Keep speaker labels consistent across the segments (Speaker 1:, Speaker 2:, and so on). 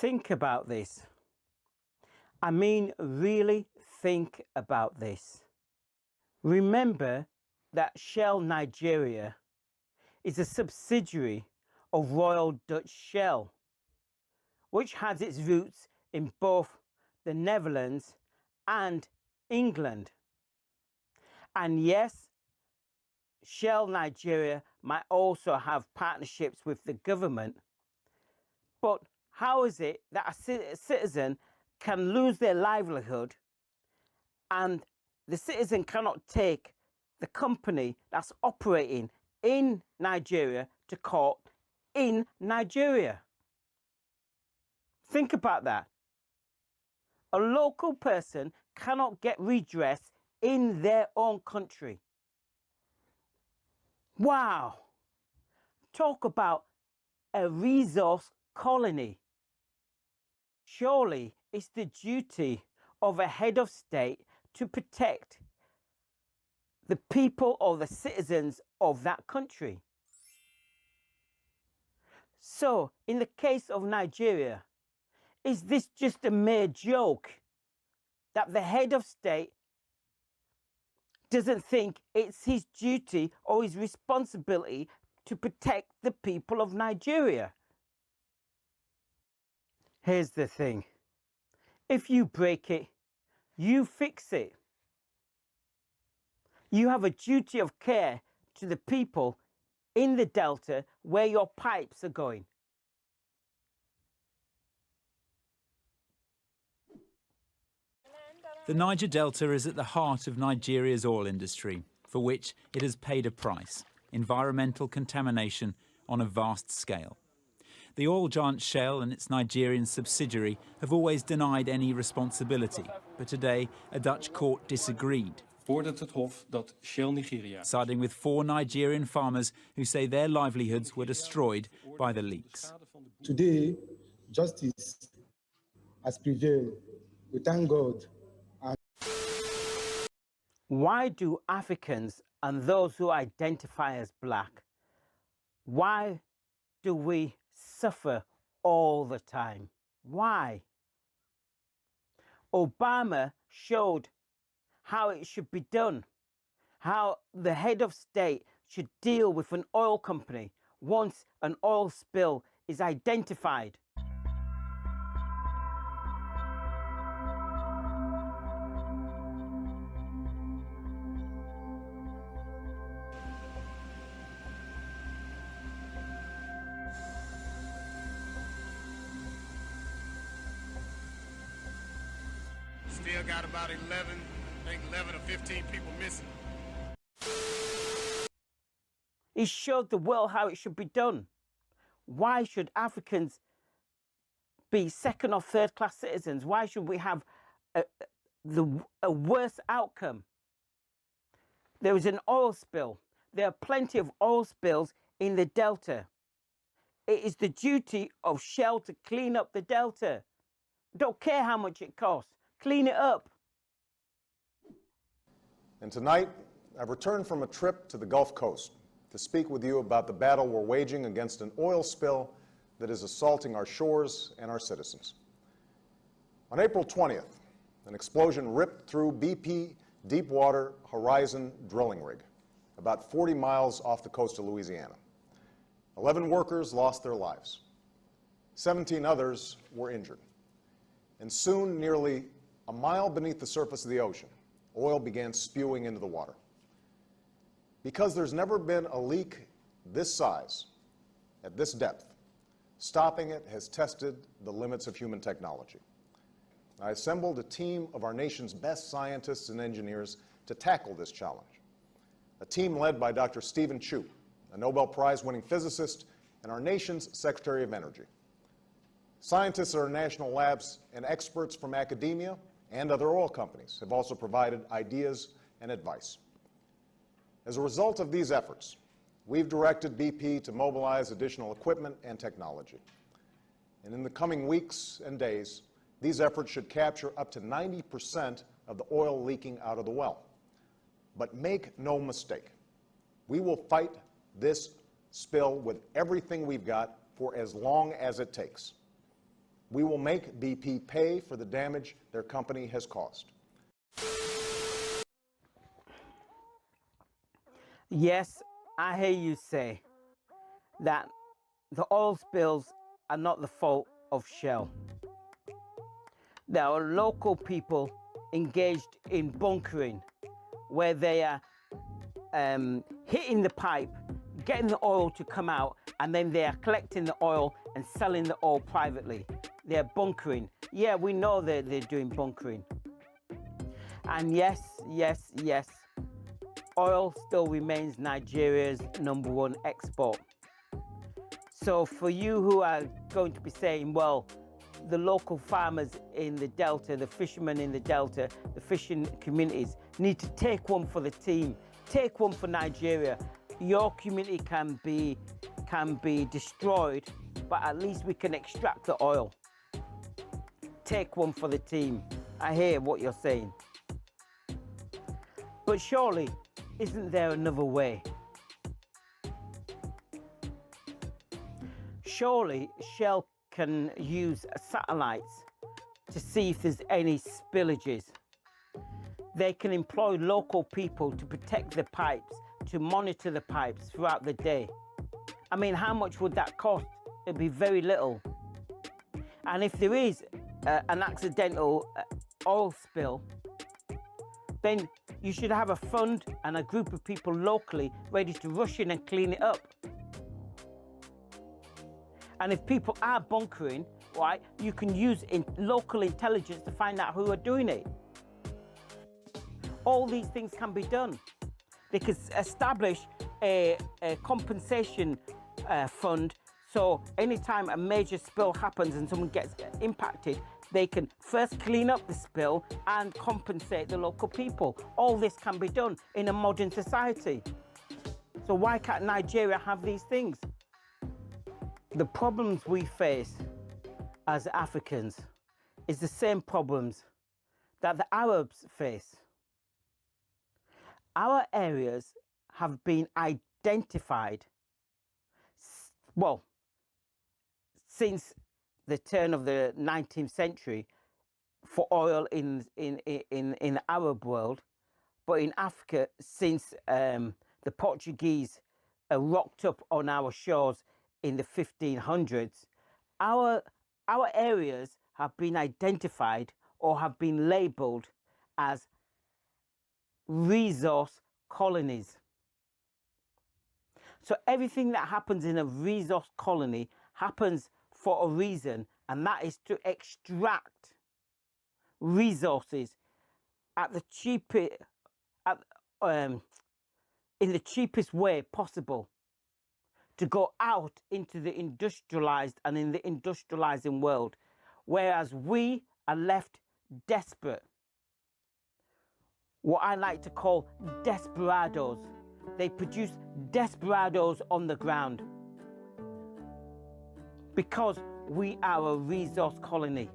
Speaker 1: Think about this. I mean, really think about this. Remember that Shell Nigeria is a subsidiary of Royal Dutch Shell, which has its roots in both the Netherlands and England. And yes, Shell Nigeria might also have partnerships with the government, but how is it that a citizen can lose their livelihood and the citizen cannot take the company that's operating in Nigeria to court in Nigeria? Think about that. A local person cannot get redress in their own country. Wow. Talk about a resource colony. Surely it's the duty of a head of state to protect the people or the citizens of that country. So, in the case of Nigeria, is this just a mere joke that the head of state doesn't think it's his duty or his responsibility to protect the people of Nigeria? Here's the thing. If you break it, you fix it. You have a duty of care to the people in the delta where your pipes are going.
Speaker 2: The Niger Delta is at the heart of Nigeria's oil industry, for which it has paid a price: environmental contamination on a vast scale. The oil giant Shell and its Nigerian subsidiary have always denied any responsibility, but today a Dutch court disagreed, siding with 4 Nigerian farmers who say their livelihoods were destroyed by the leaks.
Speaker 3: Today, justice has prevailed. We thank God.
Speaker 1: Why do Africans and those who identify as black, why do we suffer all the time? Why? Obama showed how it should be done, how the head of state should deal with an oil company once an oil spill is identified.
Speaker 4: Still got about 11 or 15 people missing.
Speaker 1: He showed the world how it should be done. Why should Africans be second or third class citizens? Why should we have a worse outcome? There is an oil spill. There are plenty of oil spills in the Delta. It is the duty of Shell to clean up the Delta. Don't care how much it costs. Clean it up.
Speaker 5: And tonight, I've returned from a trip to the Gulf Coast to speak with you about the battle we're waging against an oil spill that is assaulting our shores and our citizens. On April 20th, an explosion ripped through BP Deepwater Horizon drilling rig, about 40 miles off the coast of Louisiana. 11 workers lost their lives. 17 others were injured. And soon, nearly a mile beneath the surface of the ocean, oil began spewing into the water. Because there's never been a leak this size, at this depth, stopping it has tested the limits of human technology. I assembled a team of our nation's best scientists and engineers to tackle this challenge. A team led by Dr. Stephen Chu, a Nobel Prize-winning physicist and our nation's Secretary of Energy. Scientists at our national labs and experts from academia and other oil companies have also provided ideas and advice. As a result of these efforts, we've directed BP to mobilize additional equipment and technology. And in the coming weeks and days, these efforts should capture up to 90% of the oil leaking out of the well. But make no mistake, we will fight this spill with everything we've got for as long as it takes. We will make BP pay for the damage their company has caused.
Speaker 1: Yes, I hear you say that the oil spills are not the fault of Shell. There are local people engaged in bunkering where they are hitting the pipe, getting the oil to come out, and then they are collecting the oil and selling the oil privately. They're bunkering. Yeah, we know they're doing bunkering. And yes, oil still remains Nigeria's #1 export. So for you who are going to be saying, well, the local farmers in the Delta, the fishermen in the Delta, the fishing communities need to take one for the team, take one for Nigeria. Your community can be destroyed, but at least we can extract the oil. Take one for the team. I hear what you're saying. But surely, isn't there another way? Surely Shell can use satellites to see if there's any spillages. They can employ local people to protect the pipes, to monitor the pipes throughout the day. I mean, how much would that cost? It'd be very little. And if there is an accidental oil spill, then you should have a fund and a group of people locally ready to rush in and clean it up. And if people are bunkering, right, you can use local intelligence to find out who are doing it. All these things can be done. They could establish a compensation fund, so anytime a major spill happens and someone gets impacted, they can first clean up the spill and compensate the local people. All this can be done in a modern society. So why can't Nigeria have these things? The problems we face as Africans is the same problems that the Arabs face. Our areas have been identified, well, since the turn of the 19th century for oil in the Arab world, but in Africa since the Portuguese rocked up on our shores in the 1500s, our areas have been identified or have been labelled as resource colonies. So everything that happens in a resource colony happens for a reason, and that is to extract resources at the in the cheapest way possible, to go out into the industrialized and in the industrializing world, whereas we are left desperate. What I like to call desperados. They produce desperados on the ground because we are a resource colony.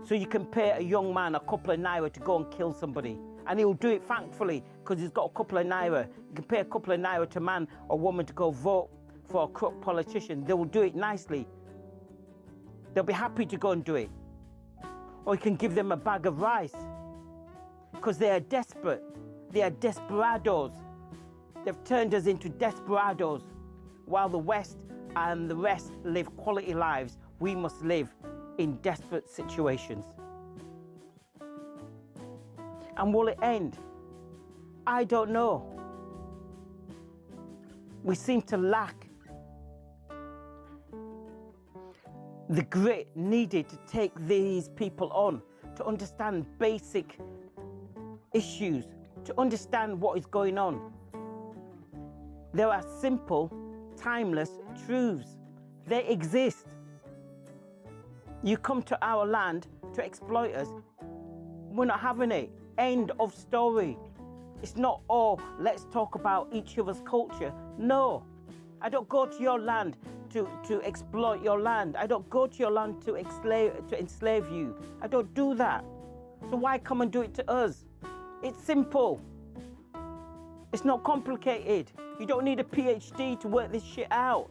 Speaker 1: So you can pay a young man a couple of naira to go and kill somebody, and he'll do it thankfully because he's got a couple of naira. You can pay a couple of naira to a man or woman to go vote for a corrupt politician. They will do it nicely. They'll be happy to go and do it. Or you can give them a bag of rice because they are desperate. They are desperados. They've turned us into desperados. While the West and the rest live quality lives, we must live in desperate situations. And will it end? I don't know. We seem to lack the grit needed to take these people on, to understand basic issues, to understand what is going on. There are simple, timeless truths. They exist. You come to our land to exploit us, we're not having it. End of story. It's not, oh, let's talk about each other's culture. No, I don't go to your land to exploit your land. I don't go to your land to enslave you. I don't do that. So why come and do it to us? It's simple. It's not complicated. You don't need a PhD to work this shit out.